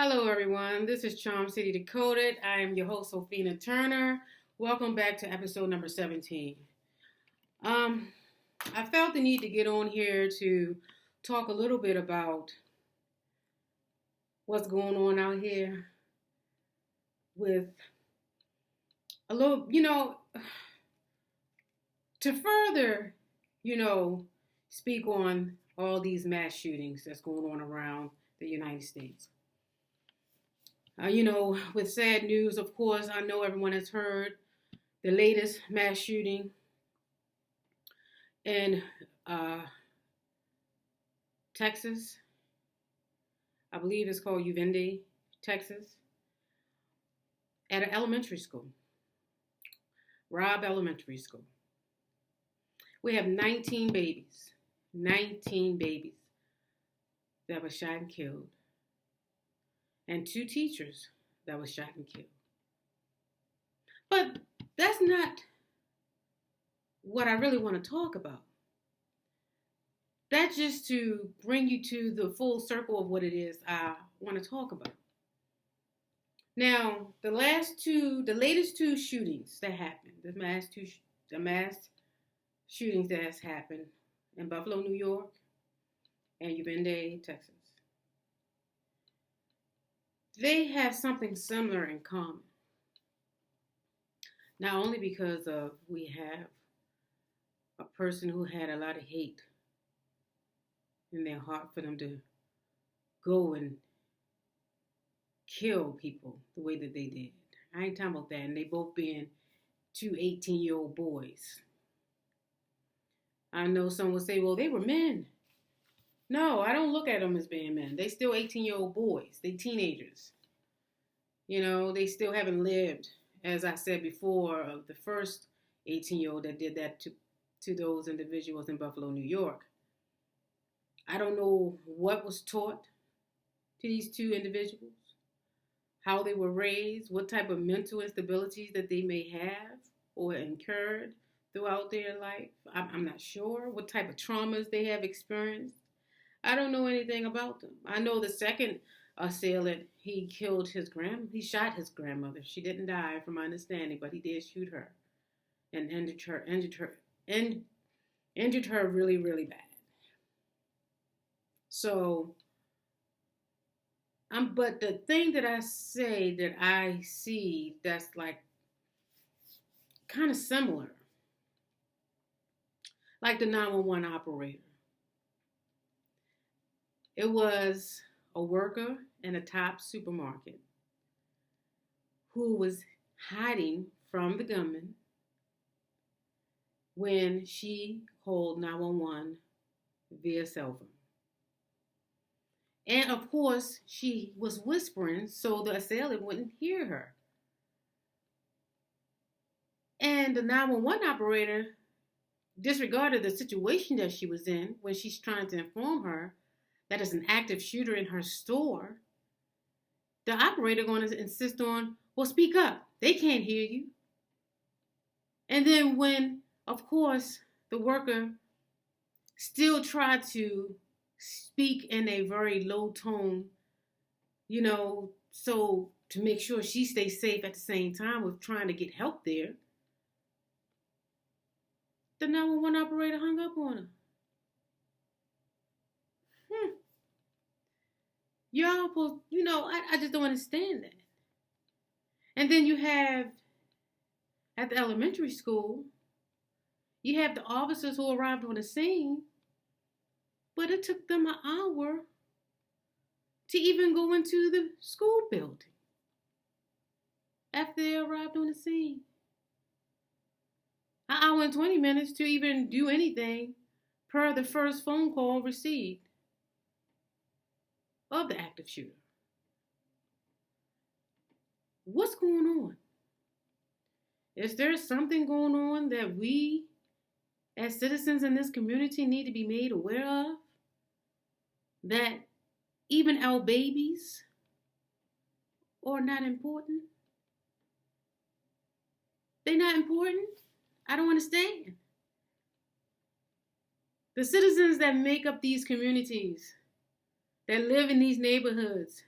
Hello, everyone. This is Charm City Decoded. I am your host, Sophina Turner. Welcome back to episode number 17. Um, I felt the need to get on here to talk a little bit about what's going on out here with a little, to further, speak on all these mass shootings that's going on around the United States. With sad news, of course, I know everyone has heard the latest mass shooting in Texas. I believe it's called Uvalde, Texas, at an elementary school, Robb Elementary School. We have 19 babies that were shot and killed, and 2 teachers that were shot and killed. But that's not what I really want to talk about. That's just to bring you to the full circle of what it is I want to talk about. Now, the latest 2 shootings that happened, the mass shootings that has happened in Buffalo, New York, and Uvalde, Texas. They have something similar in common. Not only because we have a person who had a lot of hate in their heart for them to go and kill people the way that they did. I ain't talking about that. And they both being 2 18-year-old boys. I know some will say, well, they were men. No, I don't look at them as being men. They still 18-year-old boys. They teenagers. They still haven't lived, as I said before, of the first 18-year-old that did that to those individuals in Buffalo, New York. I don't know what was taught to these 2 individuals, how they were raised, what type of mental instabilities that they may have or incurred throughout their life. I'm not sure what type of traumas they have experienced. I don't know anything about them. I know the second assailant, he shot his grandmother. She didn't die from my understanding, but he did shoot her and injured her really, really bad. So, but the thing that I say that I see that's like kind of similar, like the 911 operator. It was a worker in a top supermarket who was hiding from the gunman when she called 911 via cell phone. And of course, she was whispering so the assailant wouldn't hear her. And the 911 operator disregarded the situation that she was in when she's trying to inform her that is an active shooter in her store. The operator going to insist on, well, speak up. They can't hear you. And then when, of course, the worker still tried to speak in a very low tone, so to make sure she stays safe at the same time with trying to get help there, the 911 operator hung up on her. Y'all, I just don't understand that. And then you have, at the elementary school, you have the officers who arrived on the scene, but it took them an hour to even go into the school building after they arrived on the scene. An hour and 20 minutes to even do anything per the first phone call received of the active shooter. What's going on? Is there something going on that we as citizens in this community need to be made aware of? That even our babies are not important? They're not important? I don't understand. The citizens that make up these communities, that live in these neighborhoods,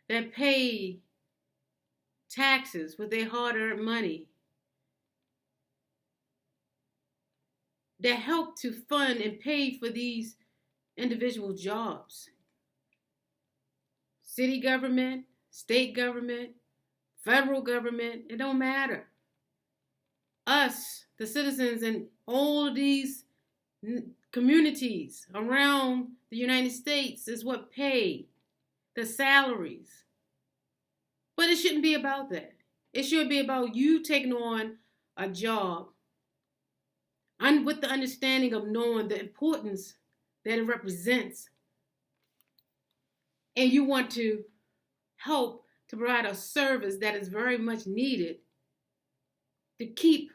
that pay taxes with their hard-earned money, that help to fund and pay for these individual jobs. City government, state government, federal government, it don't matter. Us, the citizens in all of these communities around the United States is what pay the salaries. But it shouldn't be about that. It should be about you taking on a job and with the understanding of knowing the importance that it represents. And you want to help to provide a service that is very much needed to keep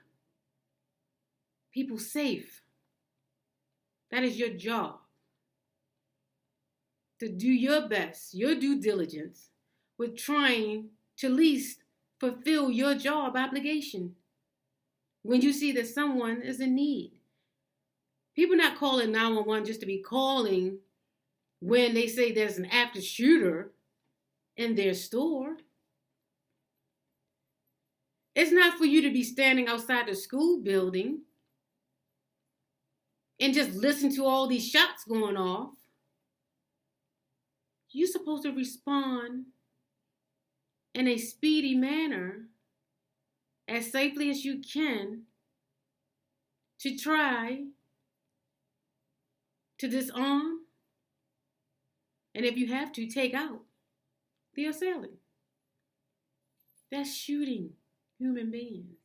people safe. That is your job. To do your best, your due diligence, with trying to at least fulfill your job obligation when you see that someone is in need. People not calling 911 just to be calling when they say there's an active shooter in their store. It's not for you to be standing outside the school building and just listen to all these shots going off. You're supposed to respond in a speedy manner, as safely as you can, to try to disarm, and if you have to, take out the assailant. That's shooting human beings.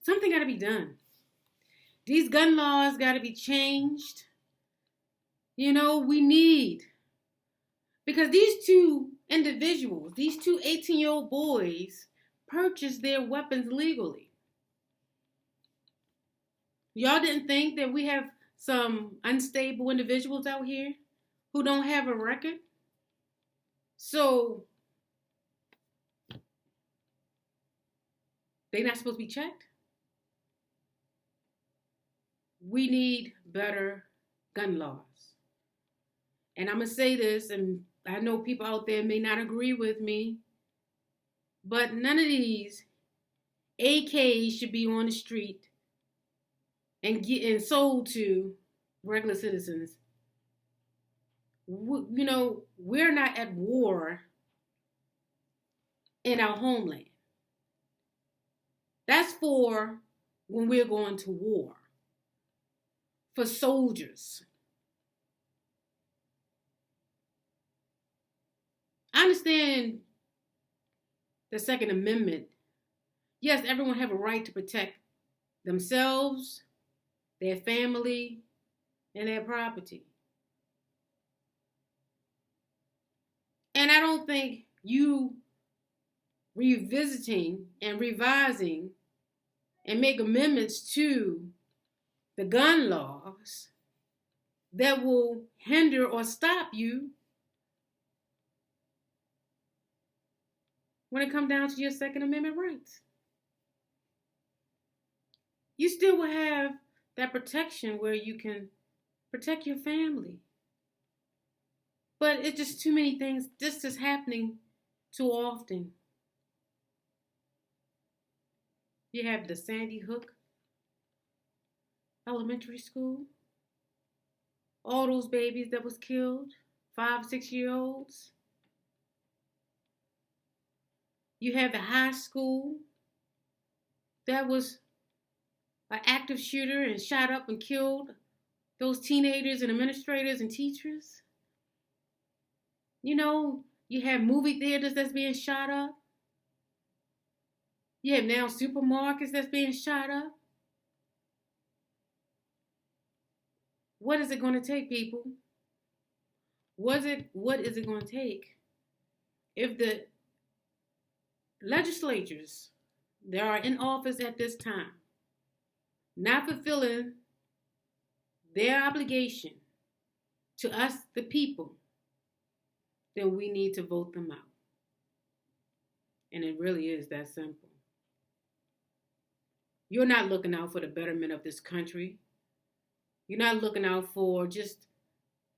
Something got to be done. These gun laws got to be changed. We need, because these two individuals, these two 18-year-old boys, purchased their weapons legally. Y'all didn't think that we have some unstable individuals out here who don't have a record? So they're not supposed to be checked? We need better gun laws. And I'm going to say this, and I know people out there may not agree with me, but none of these AKs should be on the street and sold to regular citizens. We're not at war in our homeland. That's for when we're going to war, for soldiers. I understand the Second Amendment. Yes, everyone have a right to protect themselves, their family, and their property. And I don't think you revisiting and revising and make amendments to the gun laws that will hinder or stop you when it comes down to your Second Amendment rights. You still will have that protection where you can protect your family. But it's just too many things. This is happening too often. You have the Sandy Hook Elementary School. All those babies that was killed, 5, 6-year-olds. You have the high school that was an active shooter and shot up and killed those teenagers and administrators and teachers. You have movie theaters that's being shot up. You have now supermarkets that's being shot up. What is it going to take, people? What is it going to take if the legislatures that are in office at this time not fulfilling their obligation to us, the people, then we need to vote them out. And it really is that simple. You're not looking out for the betterment of this country. You're not looking out for just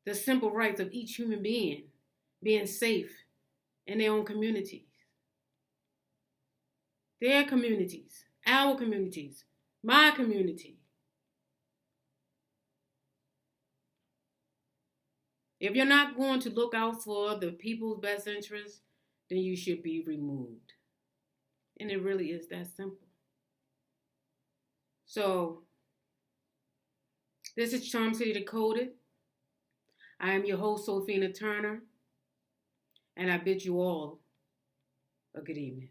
the simple rights of each human being. being safe in their own communities. Their communities, our communities, my community. If you're not going to look out for the people's best interests, then you should be removed. And it really is that simple. So, this is Charm City Decoded. I am your host, Sophina Turner, and I bid you all a good evening.